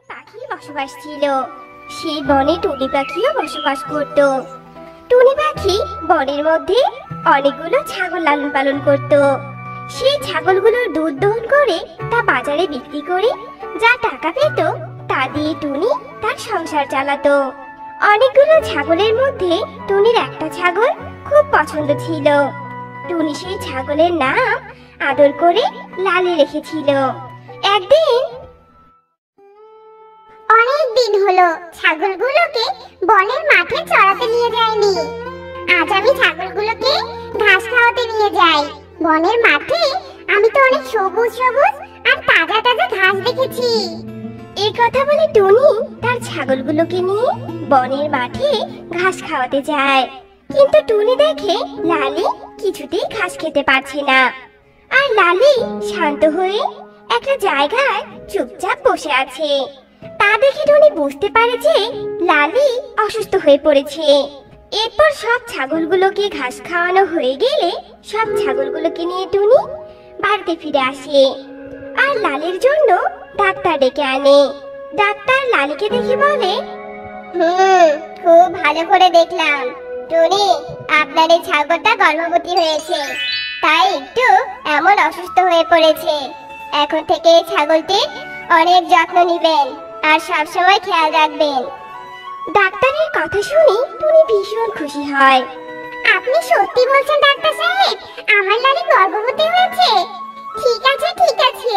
পাখি বসবাস ছিল। সেই বনে টুনি পাখিও বসবাস করত। টুনি পাখি বনের মধ্যে অনেকগুলো ছাগল লালন পালন করত। সেই ছাগলগুলোর দুধ দহন করে তা বাজারে বিক্রি করে যা টাকা পেত তা দিয়ে টুনি তার সংসার চালাতো। অনেকগুলো ছাগলের মধ্যে টুনির একটা ছাগল খুব পছন্দ ছিল। টুনি সেই ছাগলের নাম আদর করে লালি রেখেছিল। একদিন অনেক দিন হলো ছাগলগুলোকে বনের মাঠে চড়াতে নিয়ে যাইনি। আজ আমি ছাগলগুলোকে ঘাস খাওয়াতে নিয়ে যাই। বনের মাঠে আমি তো অনেক সবুজ সবুজ আর তাজা তাজা ঘাস দেখেছি। এই কথা বলে টুনি তার ছাগলগুলোকে নিয়ে বনের মাঠে ঘাস খাওয়াতে যায়। কিন্তু টুনি দেখে লালি কিছুতেই ঘাস খেতে পারছে না। আর লালি শান্ত হয়ে একটা জায়গায় চুপচাপ বসে আছে। তা দেখে টুনি বুঝতে পারে যে লালি অসুস্থ হয়ে পড়েছে। এরপর সব ছাগলগুলোকে ঘাস খাওয়ানো হয়ে গেলে সব ছাগলগুলোকে নিয়ে টুনি বাড়িতে ফিরে আসে আর লালির জন্য ডাক্তার ডেকে আনে। ডাক্তার লালিকে দেখে বলে, খুব ভালো করে দেখলাম টুনি, আপনার এই ছাগলটা গর্ভবতী হয়েছে, তাই একটু এমন অসুস্থ হয়ে পড়েছে। এখন থেকে এই ছাগলটির অনেক যত্ন নেবেন আর সবসময় খেয়াল রাখবেন। ডাক্তারের কথা শুনে টুনি ভীষণ খুশি হয়। আপনি সত্যি বলছেন ডাক্তার সাহেব, আমার লালি গর্ভবতী হয়েছে? ঠিক আছে ঠিক আছে,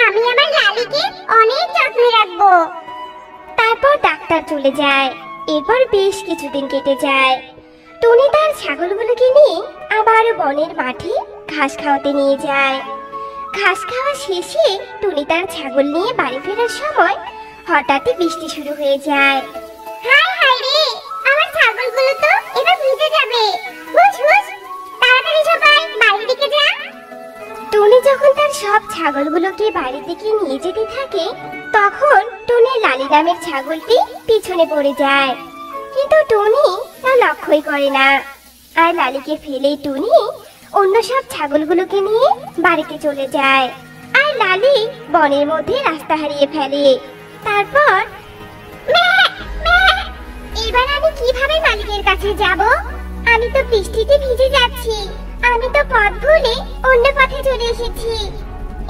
আমি আমার লালিকে অনেক যত্নে রাখবো। তারপর ডাক্তার চলে যায়। এরপর বেশ কিছুদিন কেটে যায়। টুনি তার ছাগলগুলোকে নিয়ে আবার বনের মাঠে ঘাস খাওয়াতে নিয়ে যায়। ঘাস খাওয়া শেষে টুনি তার ছাগল নিয়ে বাড়ি ফেরার সময় হঠাৎই বৃষ্টি শুরু হয়ে যায়। হায় হায় রে, আমার ছাগলগুলো তো এবার ভিজে যাবে। হুশ হুশ, তাড়াতাড়ি সবাই বাড়ির দিকে যা। টুনি যখন তার সব ছাগলগুলোকে বাড়ির দিকে নিয়ে যেতে থাকে তখন টুনি লালি নামের ছাগলটি পিছনে পড়ে যায়। কিন্তু টুনি তা লক্ষ্যই করে না। আর লালিকে ফেলে টুনি অন্য সব ছাগলগুলোকে নিয়ে বাড়িতে চলে যায়। আর লালি বনের মধ্যে রাস্তা হারিয়ে ফেলে। তারপর এবার আমি কিভাবে মালিকের কাছে যাব? আমি তো বৃষ্টিতে ভিজে যাচ্ছি। আমি তো পথ ভুলে অন্য পথে চলে এসেছি।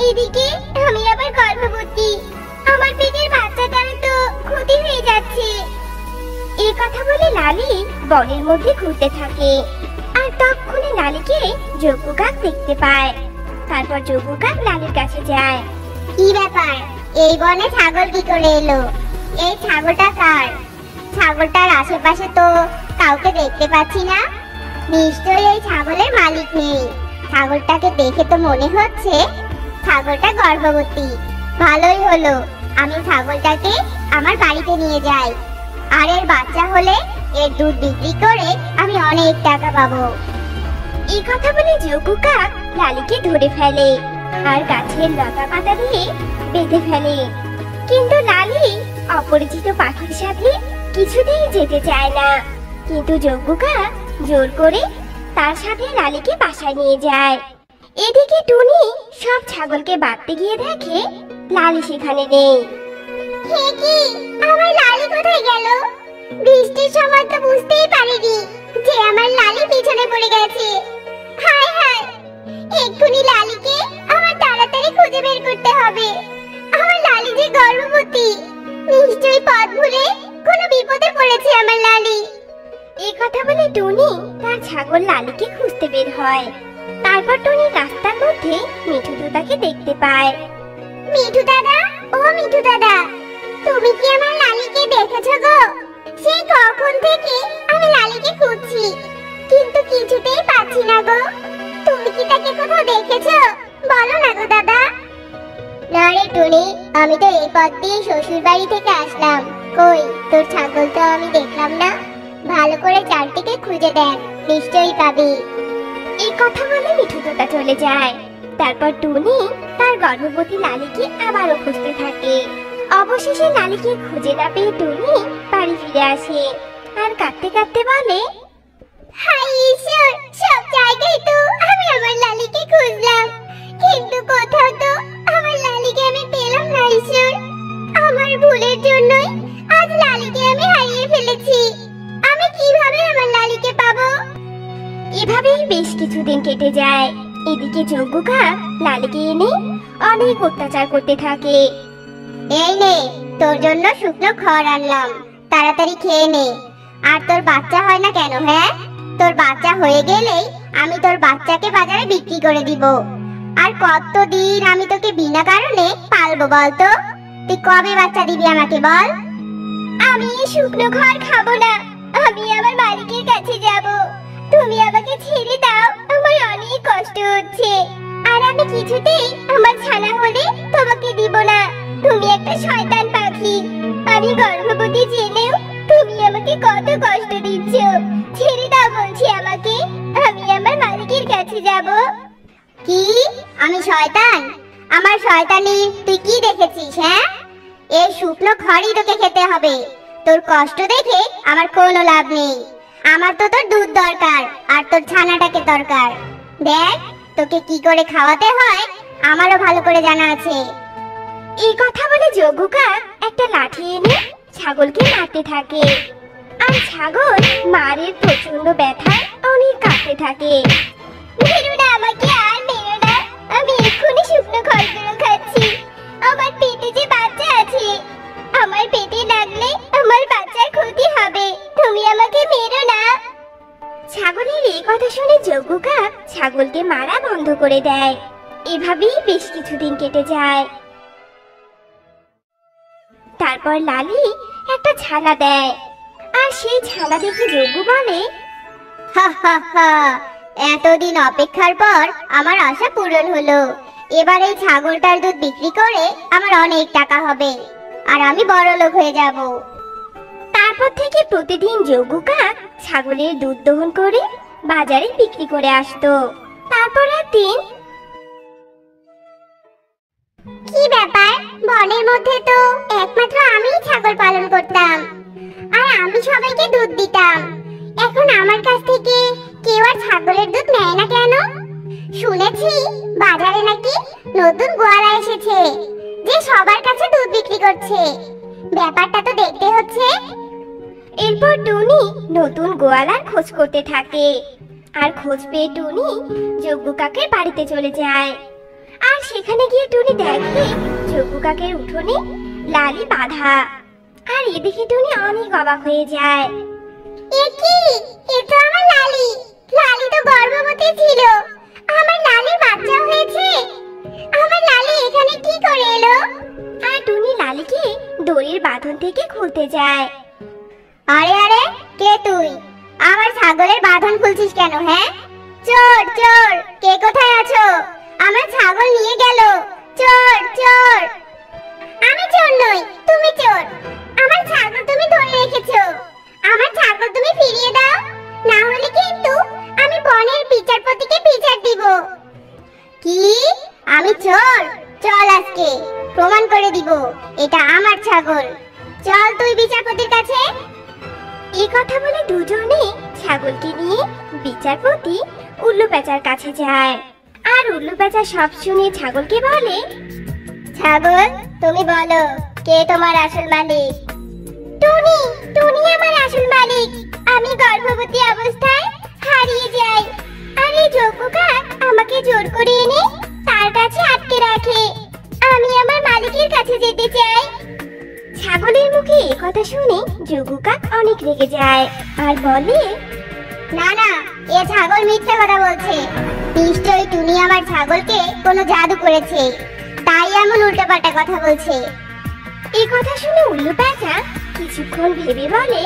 এদিকে আমি আবার গর্ভবতী, আমার পেটের বাচ্চাটার তো ক্ষতি হয়ে যাচ্ছে। এই কথা বলে লালি বনের মধ্যে ঘুরতে থাকে। আর তখনই লালিকে যজ্ঞ কাক দেখতে পায়। তারপর যজ্ঞ কাক লালির কাছে যায়। কি ব্যাপার, এই বনে ছাগল কি করে এলো? এই ছাগলটা কার? ছাগলটার আশেপাশে তো কাউকে দেখতে পাচ্ছি না। নিশ্চয়ই এই ছাগলের মালিক নেই। ছাগলটাকে দেখে তো মনে হচ্ছে ছাগলটা গর্ভবতী। ভালোই হলো, আমি ছাগলটাকে আমার বাড়িতে নিয়ে যাই। আর এর বাচ্চা হলে এর দুধ বিক্রি করে আমি অনেক টাকা পাবো। এই কথা বলে যজ্ঞ কাক লালিকে ধরে ফেলে আর গাছের লতা পাতা দিয়ে বেঁধে ফেলে। কিন্তু লালি অপরিচিত পাখির সাথে কিছুতেই যেতে চায় না। কিন্তু যজ্ঞ কাক জোর করে তার সাথে লালিকে বাসায় নিয়ে যায়। এদিকে টুনি সব ছাগলকে বাঁধতে গিয়ে দেখে লালি সেখানে নেই। হে কি, আমার লালি কোথায় গেল? বৃষ্টির সময় তো বুঝতেই পারিনি যে আমার লালি পিছনে পড়ে গেছে। হায় হায়, এক্ষুনি লালিকে আমার তাড়াতাড়ি খুঁজে বের করতে হবে। আমার লালি যে গর্ভবতী, নিশ্চয়ই পথ ভুলে কোনো বিপদে পড়েছে আমার লালি। এই কথা বলে টুনি তার ছাগল লালিকে খুঁজতে বের হয়। তারপর টুনি রাস্তার মধ্যে মিঠু দাদাকে দেখতে পায়। মিঠু দাদা, ও মিঠু দাদা, তুমি কি আমার লালিকে দেখেছো গো? সেই কখন থেকে আমি লালিকে খুঁজছি, কিন্তু কিছুতেই পাচ্ছি না গো। তুমি কি তাকে কোথাও দেখেছো? বলো না গো দাদা। না রে টুনি, আমি তো এই পথ দিয়ে শ্বশুর বাড়ি থেকে আসলাম। কই, তোর ছাগল তো আমি দেখলাম না। ভালো করে চারদিকে খুঁজে দেখ, নিশ্চয়ই পাবি। এই কথা বলে মিঠু দাদা চলে যায়। তারপর টুনি তার গর্ভবতী লালিকে আবারও খুঁজতে থাকে। অবশেষে লালিকে খুঁজে না পেয়ে টুনি বাড়ি ফিরে আসে আর কাঁদতে কাঁদতে বলে, হায় ঈশ্বর, সব জায়গায় তো আমি আমার লালিকে খুঁজলাম, কিন্তু কোথাও তো আমার লালিকে আমি পেলাম না। ঈশ্বর, আমার ভুলের জন্যই আজ লালিকে আমি হারিয়ে ফেলেছি। আমি কিভাবে আমার লালিকে পাবো? এভাবেই বেশ কিছুদিন কেটে যায়। এদিকে যজ্ঞ কাক লালিকে এনে অনেক অত্যাচার করতে থাকে। এই নে, তোর জন্য শুকনো খড় আনলাম, তাড়াতাড়ি খেয়ে নে। আর তোর বাচ্চা হয় না কেন? হ্যাঁ, তোর বাচ্চা হয়ে গেলেই আমি তোর বাচ্চাকে বাজারে বিক্রি করে দিব। আর কতদিন আমি তোকে বিনা কারণে পালবো বলতো? তুই কবে বাচ্চা দিবি আমাকে বল? আমি এই শুকনো খড় খাবো না, আমি আমার মালিকের কাছে যাব। তুমি আমাকে ছেড়ে দাও, আমার অনেক কষ্ট হচ্ছে। আর আমি কিছুতেই আমার ছানা হলে তোমাকে দিব না। তুমি একটা শয়তান পাখি। আমি গর্ভবতী জেনেও তুমি আমাকে কত কষ্ট দিচ্ছ। ছেড়ে দাও বলছি আমাকে, আমি আমার মালিকের কাছে যাব। কি? আমি শয়তান? আমার শয়তানি তুই কি দেখেছিস? হ্যাঁ, এই শুকনো খড়ই তোকে খেতে হবে। তোর কষ্ট দেখে আমার কোনো লাভ নেই। আমার তো তোর দুধ দরকার, আর তোর ছানাটাকে দরকার। দেখ, তোকে কি করে খাওয়াতে হয় আমারও ভালো করে জানা আছে। এই কথা বলে যজ্ঞ কাক একটা লাঠি এনে ছাগলকে মারতে থাকে। আর ছাগল মারের প্রচন্ড ব্যথায় অনেক কাঁপতে থাকে। মেরো না আমাকে, আর মেরো না, আমি এক্ষুনি শুকনো খড়গুলো খাচ্ছি। আমার পেটে যে বাচ্চা আছে, আমার পেটে লাগলে আমার বাচ্চার ক্ষতি হবে। তুমি আমাকে মেরো না। ছাগলের এই কথা শুনে যজ্ঞ কাক ছাগলকে মারা বন্ধ করে দেয়। এভাবেই বেশ কিছুদিন কেটে যায়। তারপর লালি একটা ছানা দেয়। আর সেই ছানা দেখে যজ্ঞ বলে, হা হা হা, এতদিন অপেক্ষার পর আমার আশা পূরণ হলো। এবার এই ছাগলটার দুধ বিক্রি করে আমার অনেক টাকা হবে, আর আমি বড়লোক হয়ে যাব। তারপর থেকে প্রতিদিন যজ্ঞ কাক ছাগলের দুধ দহন করে বাজারে বিক্রি করে আসতো। তারপর একদিন, কি ব্যাপার, বনের মধ্যে তো একমাত্র আমিই ছাগল পালন করতাম, আর আমি সবাইকে দুধ দিতাম। এখন আমার কাছ থেকে কেউ আর ছাগলের দুধ নেয় না কেন? শুনেছি বাজারে নাকি নতুন গোয়ালা এসেছে, যে সবার কাছে দুধ বিক্রি করছে। ব্যাপারটা তো দেখতে হচ্ছে। এরপর টুনি নতুন গোয়ালার খোঁজ করতে থাকে। আর খোঁজ পেয়ে টুনি যজ্ঞ কাকের বাড়িতে চলে যায়। আর সেখানে গিয়ে টুনি দেখে যজ্ঞ কাকের উঠোনে লালি বাঁধা। আর এদিকে টুনি অনেক অবাক হয়ে যায়। এ কি? এ তো আমার লালি। লালি তো গর্ভবতী ছিল, আমার লালির বাচ্চা হয়েছে। আমার লালি এখানে কি করে এলো? আর টুনি লালিকে দড়ির বাঁধন থেকে খুলতে যায়। আরে আরে, কে তুই? আমার ছাগলের বাঁধন খুলছিস কেন? হ্যাঁ, চোর চোর, কে কোথায় আছো? আমার ছাগল নিয়ে গেল। চোর চোর। আমি চোর নই, তুমি চোর। আমার ছাগল তুমি ধরে রেখেছো। আমার ছাগল তুমি ফিরিয়ে দাও, না হলে কিন্তু আমি বনের বিচারপতিকে বিচার দিব। কি? আমি চোর? চল আজকে প্রমাণ করে দিব এটা আমার ছাগল। চল তুই বিচারপতির কাছে। এই কথা বলে দুজনে ছাগলকে নিয়ে বিচারপতি উল্লু পেঁচার কাছে যায়। আর উল্লু পেঁচা সব শুনে ছাগলকে বলে, ছাগল, তুমি বলো, কে তোমার আসল মালিক? টুনি, টুনি আমার আসল মালিক। আমি গর্ভবতী অবস্থায় হারিয়ে যাই। আর এই যজ্ঞ কাক আমাকে জোর করে এনে তার কাছে আটকে রাখে। আমি আমার মালিকের কাছে যেতে চাই। ছাগলের মুখে এই কথা শুনে যজ্ঞ কাক অনেক রেগে যায় আর বলে, না না, এ ছাগল মিথ্যা কথা বলছে। নিশ্চয়ই টুনি আমার ছাগলকে কোনো জাদু করেছে, তাই এমন উল্টোপাল্টা কথা বলছে। এই কথা শুনে উল্লু পেঁচা কিছুক্ষণ ভেবে বলে,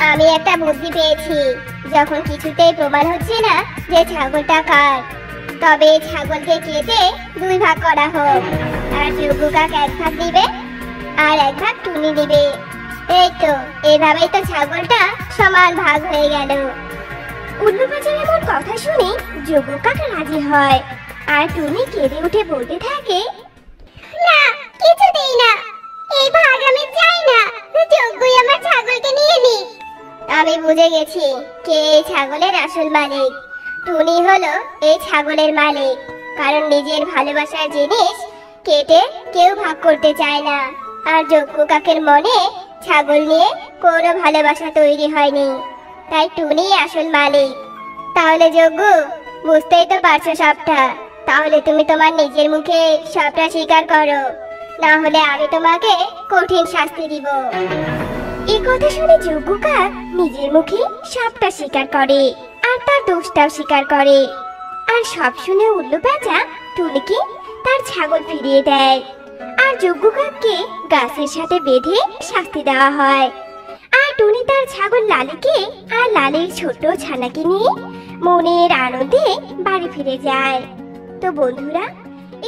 আমি একটা বুদ্ধি পেয়েছি। যখন কিছুতেই প্রমাণ হচ্ছে না যে ছাগলটা কার, তবে এই ছাগলকে কেটে দুই ভাগ করা হোক। আর যজ্ঞ কাক এক ভাগ দিবে, আর এক ভাগ টুনি দিবে। এই তো, এভাবেই তো ছাগলটা সমান ভাগ হয়ে গেল। উল্লু পেঁচার এমন কথা শুনে যজ্ঞ কাক রাজি হয়। আর টুনি কেঁদে উঠে বলতে থাকে, না, কিছুতেই না, এই ভাগ আমি চাই না। যজ্ঞই আমার ছাগলকে নিয়ে নি। আমি বুঝে গেছি কে এই ছাগলের আসল মালিক। টুনি হলো এই ছাগলের মালিক, কারণ নিজের ভালোবাসার জিনিস কেটে কেউ ভাগ করতে চায় না। আর যজ্ঞ কাকের মনে ছাগল নিয়ে কোনো ভালোবাসা তৈরি হয়নি, তাই টুনি আসল মালিক। তাহলে যজ্ঞ, বুঝতেই তো পারছো সবটা। তাহলে তুমি তোমার নিজের মুখে সবটা স্বীকার করো, না হলে আমি তোমাকে কঠিন শাস্তি দিব। এই কথা শুনে যজ্ঞ কাক নিজের মুখে সবটা স্বীকার করে আর তার দোষটাও স্বীকার করে। আর সব শুনে উল্লু পেঁচা টুনিকে তার ছাগল ফিরিয়ে দেয়, আর যজ্ঞ কাককে গাছের সাথে বেঁধে শাস্তি দেওয়া হয়। আর টুনি তার ছাগল লালিকে আর লালির ছোট ছানাকে নিয়ে মনের আনন্দে বাড়ি ফিরে যায়। তো বন্ধুরা,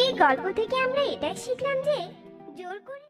এই গল্প থেকে আমরা এটাই শিখলাম যে জোর করে